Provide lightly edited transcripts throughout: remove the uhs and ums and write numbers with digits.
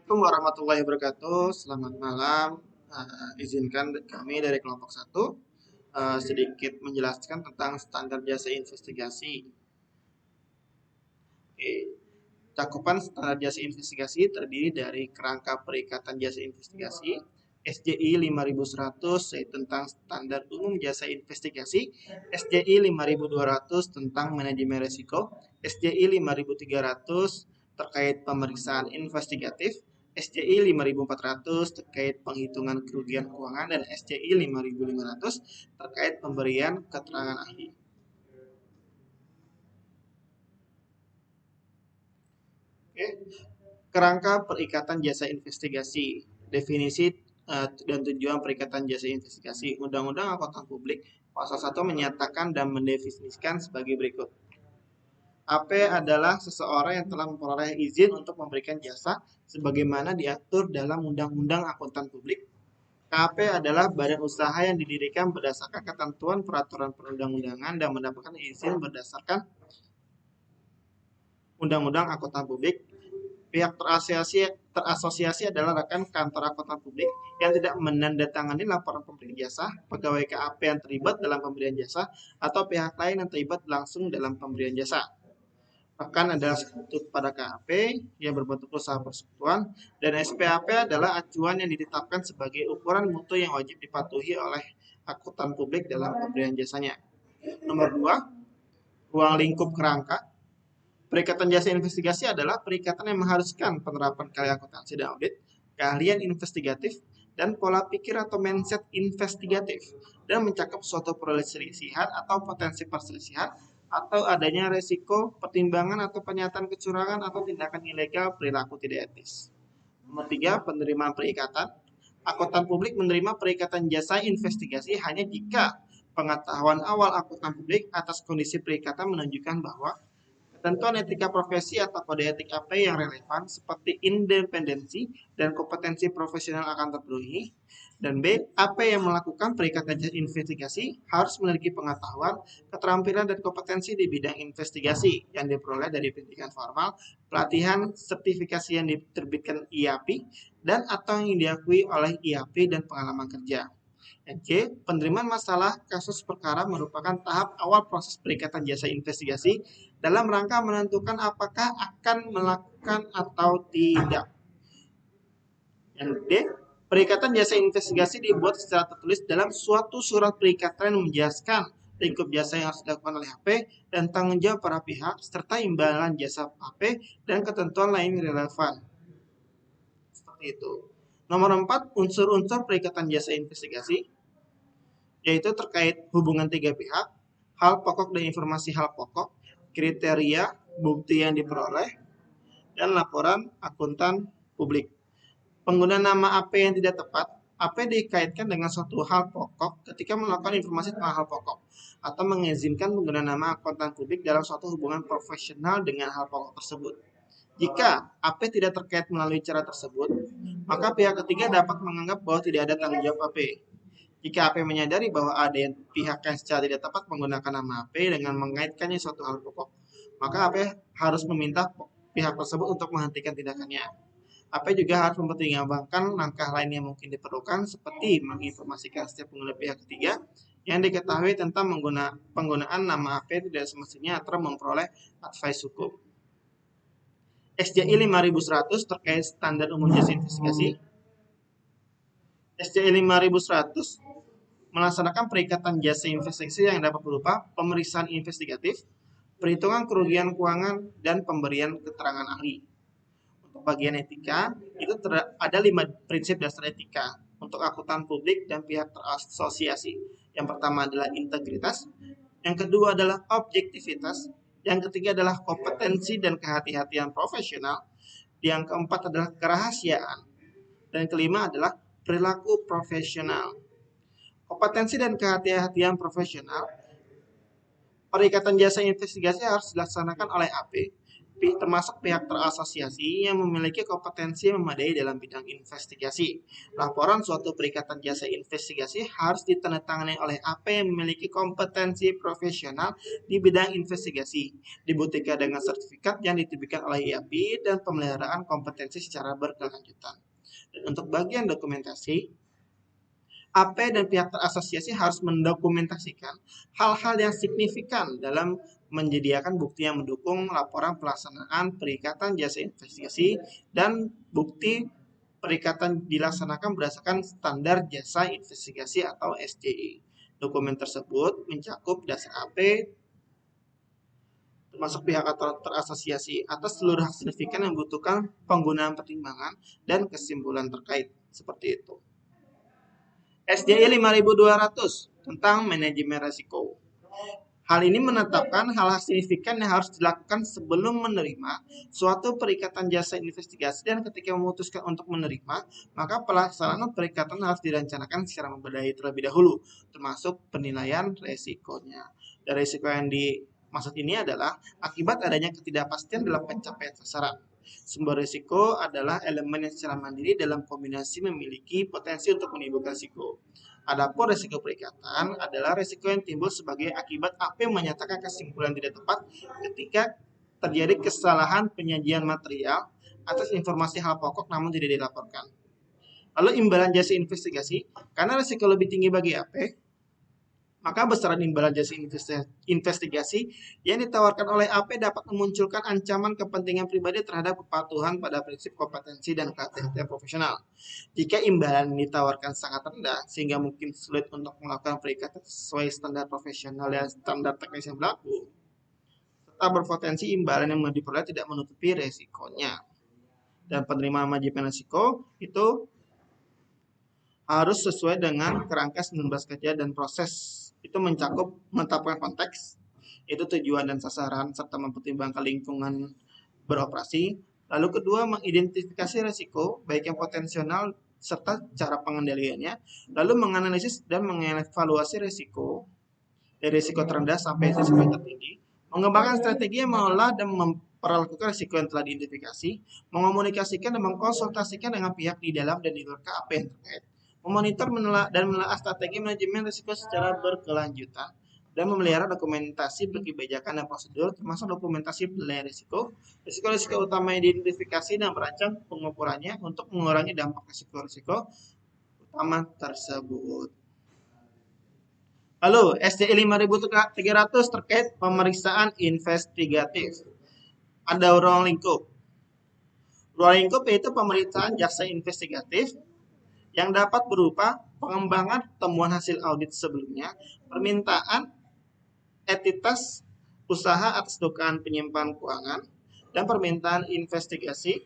Assalamualaikum warahmatullahi wabarakatuh. Selamat malam. Izinkan kami dari kelompok 1 sedikit menjelaskan tentang standar jasa investigasi. Oke. Cakupan standar jasa investigasi terdiri dari kerangka perikatan jasa investigasi, SJI 5100 yaitu tentang standar umum jasa investigasi, SJI 5200 tentang manajemen risiko, SJI 5300 terkait pemeriksaan investigatif, SJI 5400 terkait penghitungan kerugian keuangan, dan SJI 5500 terkait pemberian keterangan ahli. Oke. Kerangka perikatan jasa investigasi, definisi dan tujuan perikatan jasa investigasi. Undang-Undang Akuntan Publik Pasal 1 menyatakan dan mendefinisikan sebagai berikut. AP adalah seseorang yang telah memperoleh izin untuk memberikan jasa sebagaimana diatur dalam Undang-Undang Akuntan Publik. KAP adalah badan usaha yang didirikan berdasarkan ketentuan peraturan perundang-undangan dan mendapatkan izin berdasarkan Undang-Undang Akuntan Publik. Pihak terasosiasi adalah rekan kantor akuntan publik yang tidak menandatangani laporan pemberian jasa, pegawai KAP yang terlibat dalam pemberian jasa, atau pihak lain yang terlibat langsung dalam pemberian jasa. Rekan adalah sekutu pada KAP yang berbentuk usaha persekutuan, dan SPAP adalah acuan yang ditetapkan sebagai ukuran mutu yang wajib dipatuhi oleh akuntan publik dalam pemberian jasanya. Nomor 2, ruang lingkup kerangka. Perikatan jasa investigasi adalah perikatan yang mengharuskan penerapan keahlian akuntansi dan audit, keahlian investigatif, dan pola pikir atau mindset investigatif, dan mencakup suatu perselisihan atau potensi perselisihan, atau adanya resiko, pertimbangan atau pernyataan kecurangan atau tindakan ilegal perilaku tidak etis. Nomor 3, penerimaan perikatan. Akuntan publik menerima perikatan jasa investigasi hanya jika pengetahuan awal akuntan publik atas kondisi perikatan menunjukkan bahwa ketentuan etika profesi atau kode etik AP yang relevan seperti independensi dan kompetensi profesional akan terpenuhi. Dan B, AP yang melakukan perikatan jasa investigasi harus memiliki pengetahuan, keterampilan, dan kompetensi di bidang investigasi yang diperoleh dari pendidikan formal, pelatihan, sertifikasi yang diterbitkan IAP, dan atau yang diakui oleh IAP dan pengalaman kerja. Dan C, penerimaan masalah kasus perkara merupakan tahap awal proses perikatan jasa investigasi dalam rangka menentukan apakah akan melakukan atau tidak. Yang D, perikatan jasa investigasi dibuat secara tertulis dalam suatu surat perikatan yang menjelaskan lingkup jasa yang harus dilakukan oleh HP dan tanggung jawab para pihak serta imbalan jasa HP dan ketentuan lain relevan. Seperti itu. Nomor 4, unsur-unsur perikatan jasa investigasi, yaitu terkait hubungan 3 pihak, hal pokok dan informasi hal pokok, kriteria, bukti yang diperoleh, dan laporan akuntan publik. Penggunaan nama AP yang tidak tepat. AP dikaitkan dengan suatu hal pokok ketika melakukan informasi tentang hal pokok atau mengizinkan penggunaan nama akuntan publik dalam suatu hubungan profesional dengan hal pokok tersebut. Jika AP tidak terkait melalui cara tersebut, maka pihak ketiga dapat menganggap bahwa tidak ada tanggung jawab AP. Jika AP menyadari bahwa ada pihak yang secara tidak tepat menggunakan nama AP dengan mengaitkannya suatu hal pokok, maka AP harus meminta pihak tersebut untuk menghentikan tindakannya. AP juga harus mempertimbangkan langkah lain yang mungkin diperlukan seperti menginformasikan setiap pengguna pihak ketiga yang diketahui tentang penggunaan nama AP tidak semestinya atau memperoleh advice hukum. SJI 5100 terkait standar umum jasa investigasi. SJI 5100 melaksanakan perikatan jasa investigasi yang dapat berupa pemeriksaan investigatif, perhitungan kerugian keuangan, dan pemberian keterangan ahli. Untuk bagian etika, itu ada 5 prinsip dasar etika untuk akuntan publik dan pihak terasosiasi. Yang pertama adalah integritas, yang kedua adalah objektivitas, yang ketiga adalah kompetensi dan kehati-hatian profesional, yang keempat adalah kerahasiaan, dan yang kelima adalah perilaku profesional. Kompetensi dan kehati-hatian profesional, perikatan jasa investigasi harus dilaksanakan oleh AP termasuk pihak terasosiasi yang memiliki kompetensi yang memadai dalam bidang investigasi. Laporan suatu perikatan jasa investigasi harus ditandatangani oleh AP yang memiliki kompetensi profesional di bidang investigasi, dibuktikan dengan sertifikat yang diterbitkan oleh IAPI dan pemeliharaan kompetensi secara berkelanjutan. Dan untuk bagian dokumentasi, AP dan pihak terasosiasi harus mendokumentasikan hal-hal yang signifikan dalam menyediakan bukti yang mendukung laporan pelaksanaan perikatan jasa investigasi dan bukti perikatan dilaksanakan berdasarkan standar jasa investigasi atau SJI. Dokumen tersebut mencakup dasar AP termasuk pihak terasosiasi atas seluruh hak signifikan yang membutuhkan penggunaan pertimbangan dan kesimpulan terkait. Seperti itu. SJI 5200 tentang manajemen risiko. Hal ini menetapkan hal-hal signifikan yang harus dilakukan sebelum menerima suatu perikatan jasa investigasi dan ketika memutuskan untuk menerima, maka pelaksanaan perikatan harus direncanakan secara membedai terlebih dahulu, termasuk penilaian resikonya. Dan resiko yang dimaksud ini adalah akibat adanya ketidakpastian dalam pencapaian sasaran. Sumber risiko adalah elemen yang secara mandiri dalam kombinasi memiliki potensi untuk menimbulkan risiko. Adapun risiko perikatan adalah risiko yang timbul sebagai akibat AP menyatakan kesimpulan tidak tepat ketika terjadi kesalahan penyajian material atas informasi hal pokok namun tidak dilaporkan. Lalu imbalan jasa investigasi, karena risiko lebih tinggi bagi AP, maka besaran imbalan jasa investigasi yang ditawarkan oleh AP dapat memunculkan ancaman kepentingan pribadi terhadap kepatuhan pada prinsip kompetensi dan kehati-hatian profesional. Jika imbalan ditawarkan sangat rendah, sehingga mungkin sulit untuk melakukan perikatan sesuai standar profesional dan standar teknis yang berlaku, serta berpotensi imbalan yang diperoleh tidak menutupi resikonya. Dan penerimaan manajemen risiko itu harus sesuai dengan kerangka 19 kerja dan proses. Itu mencakup menetapkan konteks, itu tujuan dan sasaran, serta mempertimbangkan lingkungan beroperasi. Lalu kedua, mengidentifikasi risiko, baik yang potensial serta cara pengendaliannya. Lalu menganalisis dan mengevaluasi risiko, dari risiko terendah sampai risiko tertinggi. Mengembangkan strategi yang mengelola dan memperlakukan risiko yang telah diidentifikasi. Mengomunikasikan dan mengkonsultasikan dengan pihak di dalam dan di luar KAP yang terkait. Memonitor dan menelaah strategi manajemen risiko secara berkelanjutan dan memelihara dokumentasi berkebijakan dan prosedur termasuk dokumentasi penilaian risiko utama yang diidentifikasi dan merancang pengukurannya untuk mengurangi dampak risiko utama tersebut. Lalu SJI 5300 terkait pemeriksaan investigatif. Ada ruang lingkup. Ruang lingkup yaitu pemeriksaan jasa investigatif yang dapat berupa pengembangan temuan hasil audit sebelumnya, permintaan entitas usaha atas dugaan penyimpangan keuangan, dan permintaan instansi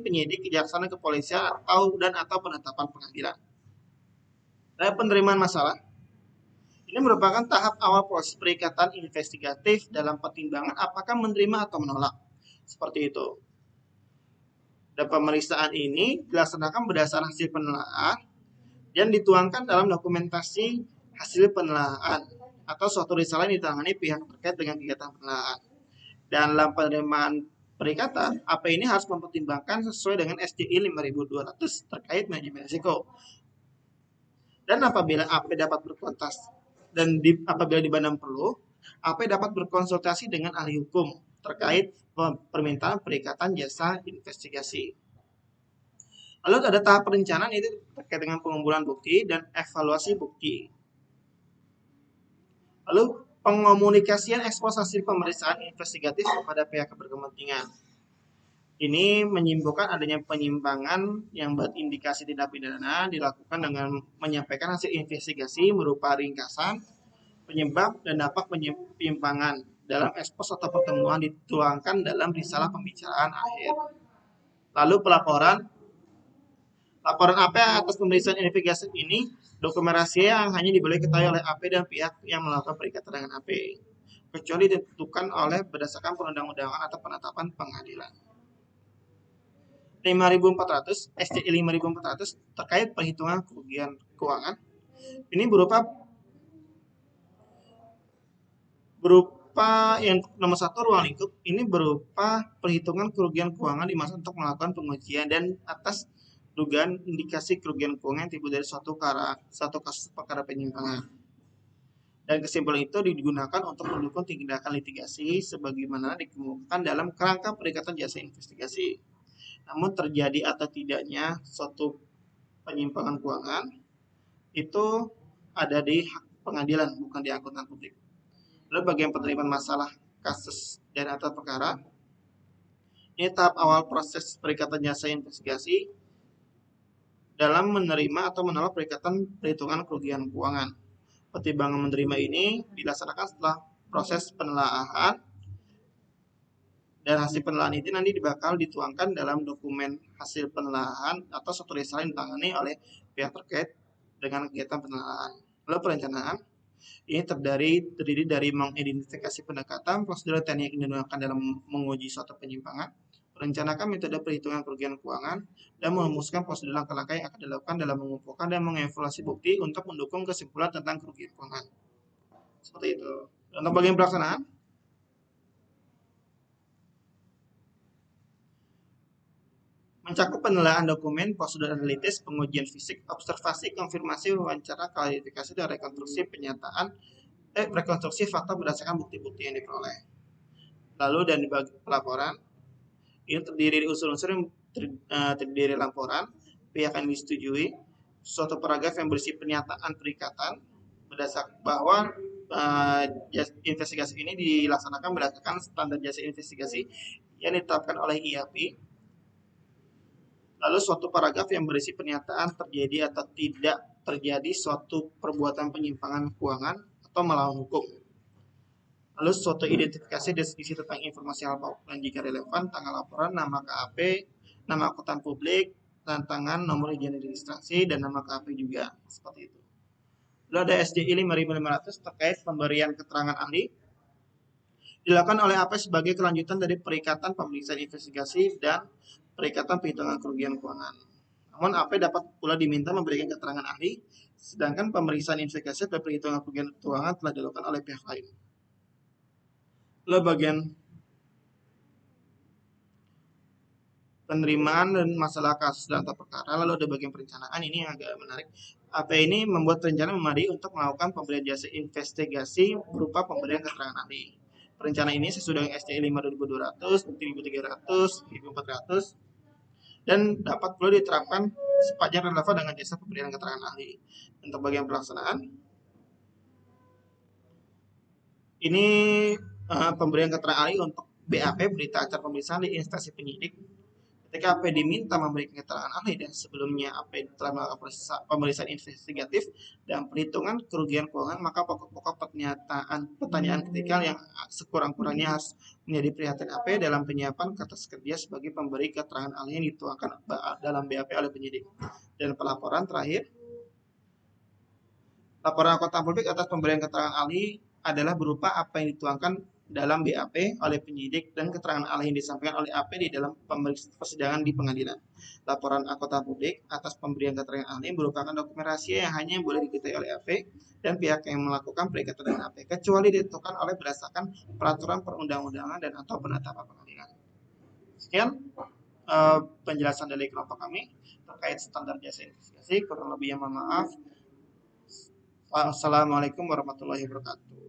penyidik, kejaksaan, kepolisian atau penetapan pengadilan. Dan penerimaan masalah. Ini merupakan tahap awal proses perikatan investigatif dalam pertimbangan apakah menerima atau menolak. Seperti itu. Dan pemeriksaan ini dilaksanakan berdasarkan hasil penelaahan dan dituangkan dalam dokumentasi hasil penelaahan atau suatu risalah yang ditangani pihak terkait dengan kegiatan penelaahan. Dan dalam penerimaan perikatan, AP ini harus mempertimbangkan sesuai dengan SJI 5200 terkait manajemen risiko. Dan apabila AP dapat apabila dipandang perlu, AP dapat berkonsultasi dengan ahli hukum terkait permintaan perikatan jasa investigasi. Lalu ada tahap perencanaan itu terkait dengan pengumpulan bukti dan evaluasi bukti. Lalu pengomunikasian ekspos hasil pemeriksaan investigatif kepada pihak berkepentingan. Ini menyimpulkan adanya penyimpangan yang berindikasi tindak pidana dilakukan dengan menyampaikan hasil investigasi berupa ringkasan, penyebab dan dampak penyimpangan dalam ekspos atau pertemuan dituangkan dalam risalah pembicaraan akhir. Lalu laporan AP atas pemeriksaan investigasi ini dokumen rahasia yang hanya diboleh ketahui oleh AP dan pihak yang melakukan perikatan dengan AP, kecuali ditentukan oleh berdasarkan perundang-undangan atau penetapan pengadilan. 5400 SJI 5400 terkait perhitungan kerugian keuangan. Ini berupa berupa yang nomor satu ruang lingkup ini berupa perhitungan kerugian keuangan dimaksud untuk melakukan pengujian dan atas dugaan indikasi kerugian keuangan yang timbul dari suatu kasus perkara penyimpangan. Dan kesimpulan itu digunakan untuk mendukung tindakan litigasi sebagaimana dikemukakan dalam kerangka perikatan jasa investigasi. Namun terjadi atau tidaknya suatu penyimpangan keuangan itu ada di hak pengadilan, bukan di akuntan publik. Lalu bagian penerimaan masalah kasus dan atau perkara. Ini tahap awal proses perikatan jasa investigasi dalam menerima atau menolak perhitungan kerugian keuangan. Pertimbangan menerima ini dilaksanakan setelah proses penelaahan dan hasil penelaahan itu nanti bakal dituangkan dalam dokumen hasil penelaahan atau suatu risalah yang ditangani oleh pihak terkait dengan kegiatan penelaahan. Lalu perencanaan ini terdiri dari mengidentifikasi pendekatan, prosedur teknik yang digunakan dalam menguji suatu penyimpangan, merencanakan metode perhitungan kerugian keuangan, dan merumuskan prosedur langkah-langkah yang akan dilakukan dalam mengumpulkan dan mengevaluasi bukti untuk mendukung kesimpulan tentang kerugian keuangan. Seperti itu. Untuk bagian pelaksanaan, mencakup penelaahan dokumen, prosedur analitis, pengujian fisik, observasi, konfirmasi, wawancara, klarifikasi, dan rekonstruksi fakta berdasarkan bukti-bukti yang diperoleh. Lalu dan di bagian pelaporan, ini terdiri dari unsur-unsur yang terdiri dari laporan, pihak yang disetujui, suatu paragraf yang berisi pernyataan perikatan berdasarkan bahwa investigasi ini dilaksanakan berdasarkan standar jasa investigasi yang ditetapkan oleh IAP. Lalu suatu paragraf yang berisi pernyataan terjadi atau tidak terjadi suatu perbuatan penyimpangan keuangan atau melawan hukum. Lalu suatu identifikasi deskripsi tentang informasi hal pokok dan jika relevan, tanggal laporan, nama KAP, nama akuntan publik, tantangan, nomor izin registrasi, dan nama KAP juga. Seperti itu. Lalu ada SDI 5500 terkait pemberian keterangan ahli. Dilakukan oleh AP sebagai kelanjutan dari perikatan pemeriksaan investigasi dan perikatan perhitungan kerugian keuangan. Namun AP dapat pula diminta memberikan keterangan ahli, sedangkan pemeriksaan investigasi dan perhitungan kerugian keuangan telah dilakukan oleh pihak lain. Lalu bagian penerimaan dan masalah kasus dan atau perkara, lalu ada bagian perencanaan. Ini yang agak menarik. AP ini membuat rencana memadai untuk melakukan pemberian jasa investigasi berupa pemberian keterangan ahli. Perencanaan ini sesuai dengan STI 5200, 1300, 1400 dan dapat perlu diterapkan sepanjang relevan dengan jasa pemberian keterangan ahli. Untuk bagian pelaksanaan, ini pemberian keterangan ahli untuk BAP, berita acara pemeriksaan di instansi penyidik. Ketika AP diminta memberikan keterangan ahli dan sebelumnya AP telah melakukan pemeriksaan investigatif dan perhitungan kerugian keuangan, maka pokok-pokok pertanyaan kritikal yang sekurang-kurangnya harus menjadi perhatian AP dalam penyiapan kertas kerja sebagai pemberi keterangan ahli yang dituangkan dalam BAP oleh penyidik. Dan pelaporan terakhir, laporan akuntan publik atas pemberian keterangan ahli adalah berupa apa yang dituangkan dalam BAP oleh penyidik dan keterangan ahli yang disampaikan oleh AP di dalam persidangan di pengadilan. Laporan akuntan publik atas pemberian keterangan ahli merupakan dokumen rahasia yang hanya boleh diketahui oleh AP dan pihak yang melakukan perikatan dengan AP, kecuali ditentukan oleh berdasarkan peraturan perundang-undangan dan atau penetapan pengadilan. Sekian penjelasan dari kelompok kami terkait standar jasa investigasi. Kurang lebihnya mohon maaf. Wassalamualaikum warahmatullahi wabarakatuh.